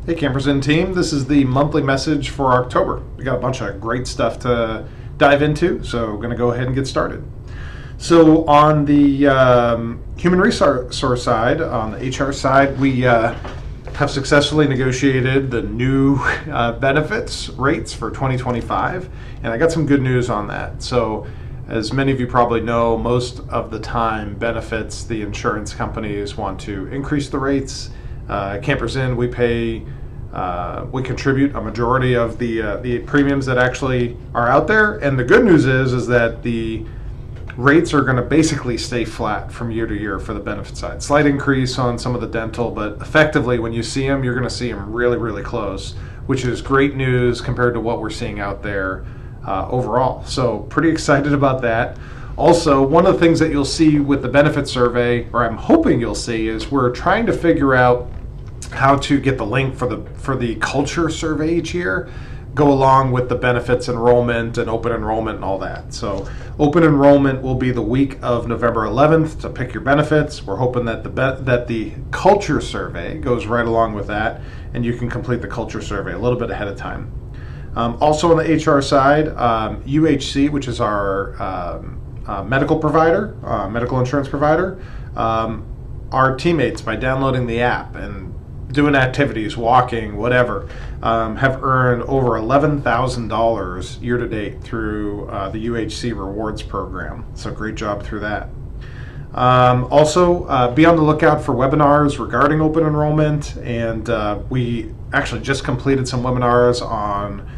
Hey Campers Inn team, this is the monthly message for October. We got a bunch of great stuff to dive into, so we're going to go ahead and get started. So on the human resource side, on the HR side, we have successfully negotiated the new benefits rates for 2025, and I got some good news on that. So as many of you probably know, most of the time benefits, the insurance companies want to increase the rates. Campers Inn, we contribute a majority of the premiums that actually are out there, and the good news is that the rates are going to basically stay flat from year to year for the benefit side. Slight increase on some of the dental, but effectively when you see them, you're going to see them really, really close, which is great news compared to what we're seeing out there overall. So pretty excited about that. Also, one of the things that you'll see with the benefit survey, or I'm hoping you'll see, is we're trying to figure out how to get the link for the culture survey each year go along with the benefits enrollment and open enrollment and all that. So open enrollment will be the week of November 11th to pick your benefits. We're hoping that the culture survey goes right along with that, and you can complete the culture survey a little bit ahead of time. Also on the HR side, UHC, which is our medical provider, medical insurance provider, our teammates, by downloading the app and doing activities, walking, whatever, have earned over $11,000 year to date through the UHC rewards program. So great job through that. Also, be on the lookout for webinars regarding open enrollment, and we actually just completed some webinars on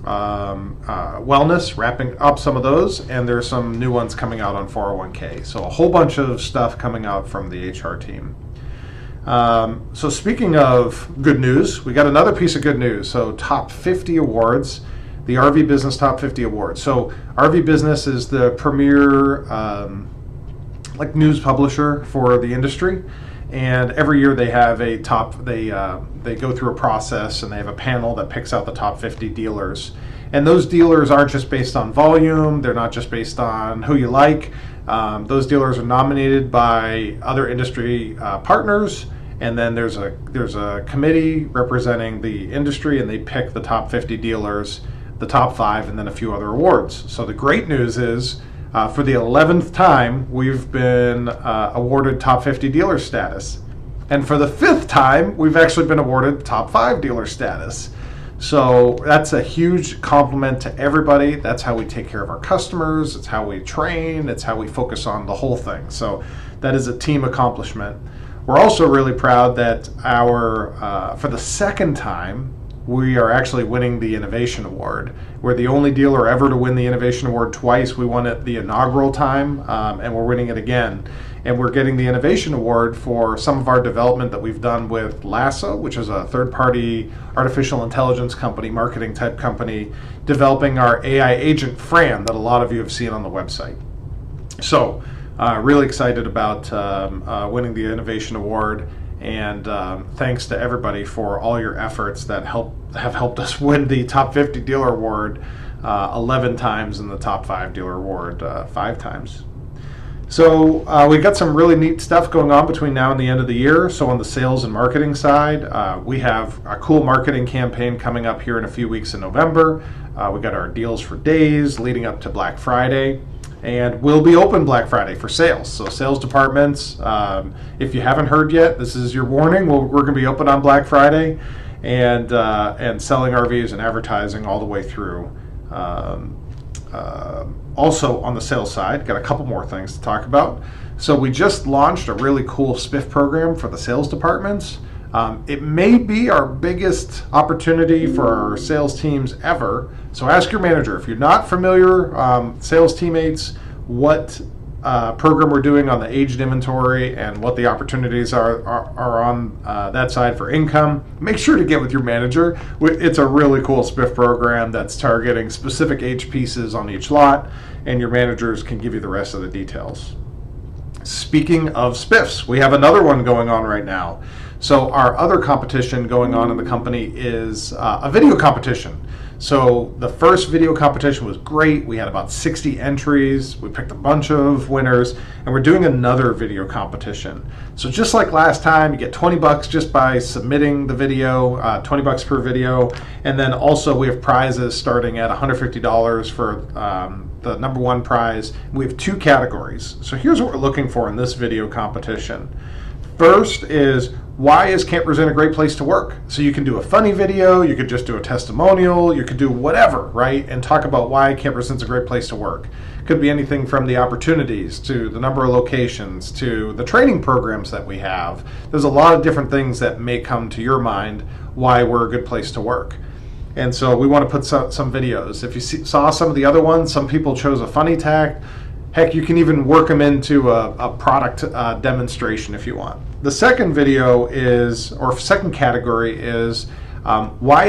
wellness, wrapping up some of those, and there's some new ones coming out on 401k. So a whole bunch of stuff coming out from the HR team. So speaking of good news, we got another piece of good news. So top 50 awards, the RV Business Top 50 Awards. So RV Business is the premier news publisher for the industry, and every year they have a top. They go through a process and they have a panel that picks out the top 50 dealers. And those dealers aren't just based on volume. They're not just based on who you like. Those dealers are nominated by other industry partners, and then there's a committee representing the industry, and they pick the top 50 dealers, the top 5, and then a few other awards. So the great news is, for the 11th time, we've been awarded top 50 dealer status. And for the 5th time, we've actually been awarded top 5 dealer status. So that's a huge compliment to everybody. That's how we take care of our customers. It's how we train. It's how we focus on the whole thing. So that is a team accomplishment. We're also really proud that for the 2nd time, we are actually winning the Innovation Award. We're the only dealer ever to win the Innovation Award twice. We won it the inaugural time, and we're winning it again. And we're getting the Innovation Award for some of our development that we've done with LASA, which is a third-party artificial intelligence company, marketing type company, developing our AI agent, Fran, that a lot of you have seen on the website. So really excited about winning the Innovation Award, and thanks to everybody for all your efforts that have helped us win the Top 50 Dealer Award 11 times and the Top 5 Dealer Award 5 times. So we got some really neat stuff going on between now and the end of the year. So on the sales and marketing side, we have a cool marketing campaign coming up here in a few weeks in November. We got our deals for days leading up to Black Friday, and we'll be open Black Friday for sales. So sales departments, if you haven't heard yet, this is your warning. We're going to be open on Black Friday and selling RVs and advertising all the way through. Also on the sales side, got a couple more things to talk about. So we just launched a really cool SPIF program for the sales departments. It may be our biggest opportunity for our sales teams ever. So ask your manager, if you're not familiar, sales teammates, what program we're doing on the aged inventory and what the opportunities are on that side for income. Make sure to get with your manager. It's a really cool SPIF program that's targeting specific age pieces on each lot, and your managers can give you the rest of the details. Speaking of SPIFs, we have another one going on right now. So our other competition going on in the company is a video competition. So the first video competition was great. We had about 60 entries. We picked a bunch of winners, and we're doing another video competition. So just like last time, you get $20 just by submitting the video, $20 per video, and then also we have prizes starting at $150 for the number one prize. We have 2 categories. So here's what we're looking for in this video competition. First is, why is Campers Inn a great place to work? So you can do a funny video, you could just do a testimonial, you could do whatever, right? And talk about why Campers Inn's a great place to work. Could be anything from the opportunities to the number of locations to the training programs that we have. There's a lot of different things that may come to your mind why we're a good place to work. And so we want to put some videos. If you saw some of the other ones, some people chose a funny tack. Heck, you can even work them into a product demonstration if you want. The second video is, or second category is, why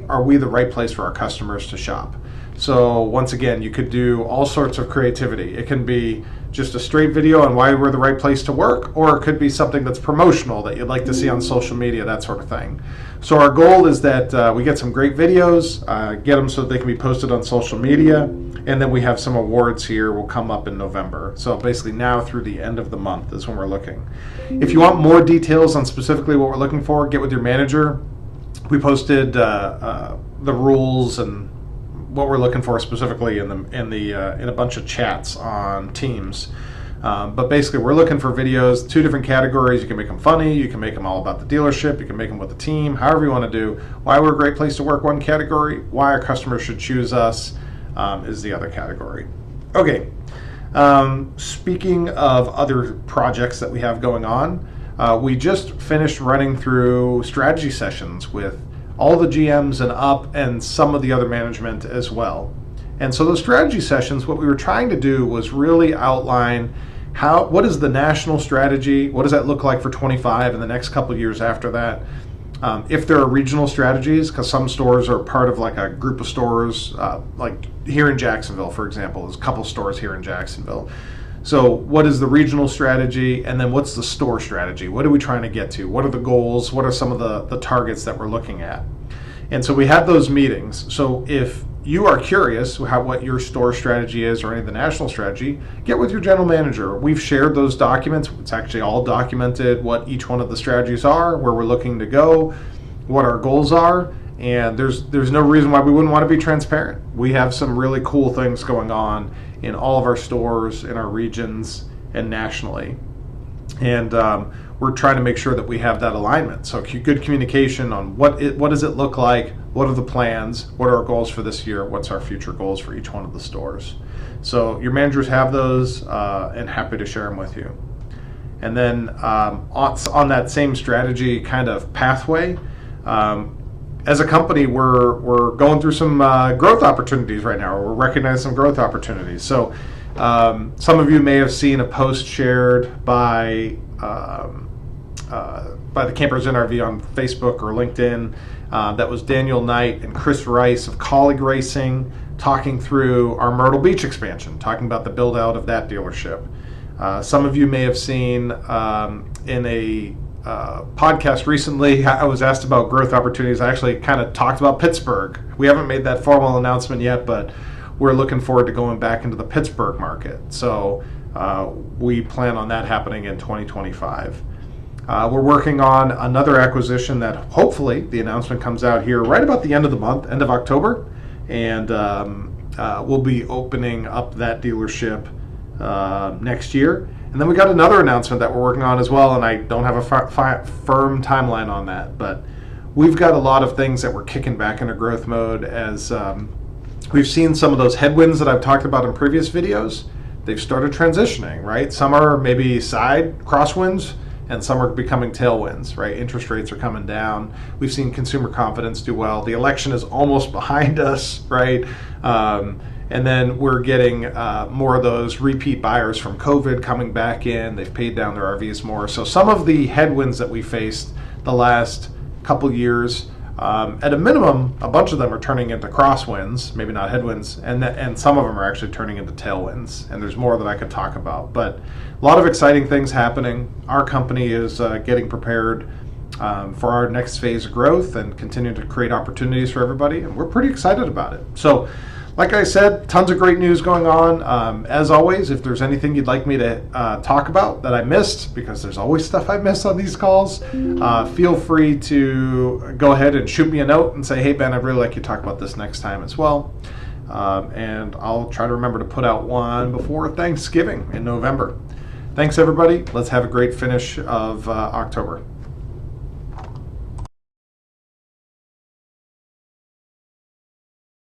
are we the right place for our customers to shop? So once again, you could do all sorts of creativity. It can be just a straight video on why we're the right place to work, or it could be something that's promotional that you'd like to see on social media, that sort of thing. So our goal is that we get some great videos, get them so that they can be posted on social media, and then we have some awards here will come up in November. So basically now through the end of the month is when we're looking. If you want more details on specifically what we're looking for, get with your manager. We posted the rules and what we're looking for specifically in a bunch of chats on Teams. But basically, we're looking for videos, 2 different categories. You can make them funny, you can make them all about the dealership, you can make them with the team, however you want to do. Why we're a great place to work, one category. Why our customers should choose us is the other category. Okay, speaking of other projects that we have going on, we just finished running through strategy sessions with all the GMs and up and some of the other management as well. And so those strategy sessions, what we were trying to do was really outline what is the national strategy, what does that look like for 25 and the next couple of years after that. If there are regional strategies, because some stores are part of like a group of stores, like here in Jacksonville, for example, there's a couple stores here in Jacksonville. So what is the regional strategy, and then what's the store strategy? What are we trying to get to? What are the goals? What are some of the targets that we're looking at? And so we have those meetings. So if you are curious what your store strategy is or any of the national strategy, get with your general manager. We've shared those documents. It's actually all documented what each one of the strategies are, where we're looking to go, what our goals are, and there's no reason why we wouldn't want to be transparent. We have some really cool things going on in all of our stores, in our regions, and nationally. And we're trying to make sure that we have that alignment. So good communication on what does it look like, what are the plans, what are our goals for this year, what's our future goals for each one of the stores. So your managers have those and happy to share them with you. And then on that same strategy kind of pathway, as a company, we're going through some growth opportunities right now. We're recognizing some growth opportunities. So some of you may have seen a post shared by the Campers Inn RV on Facebook or LinkedIn. That was Daniel Knight and Chris Rice of Colleague Racing talking through our Myrtle Beach expansion, talking about the build out of that dealership. Some of you may have seen in a podcast recently, I was asked about growth opportunities. I actually kind of talked about Pittsburgh. We haven't made that formal announcement yet, but we're looking forward to going back into the Pittsburgh market. So we plan on that happening in 2025. We're working on another acquisition that hopefully the announcement comes out here right about the end of the month, end of October, and we'll be opening up that dealership next year. And then we got another announcement that we're working on as well, and I don't have a firm timeline on that, but we've got a lot of things that we're kicking back into growth mode as we've seen some of those headwinds that I've talked about in previous videos. They've started transitioning, right? Some are maybe side crosswinds, and some are becoming tailwinds, right? Interest rates are coming down. We've seen consumer confidence do well. The election is almost behind us, right? And then we're getting more of those repeat buyers from COVID coming back in. They've paid down their RVs more. So some of the headwinds that we faced the last couple years, at a minimum, a bunch of them are turning into crosswinds, maybe not headwinds, and some of them are actually turning into tailwinds. And there's more that I could talk about. But a lot of exciting things happening. Our company is getting prepared for our next phase of growth and continue to create opportunities for everybody. And we're pretty excited about it. So, like I said, tons of great news going on. As always, if there's anything you'd like me to talk about that I missed, because there's always stuff I miss on these calls, feel free to go ahead and shoot me a note and say, hey, Ben, I'd really like you to talk about this next time as well. And I'll try to remember to put out one before Thanksgiving in November. Thanks, everybody. Let's have a great finish of October.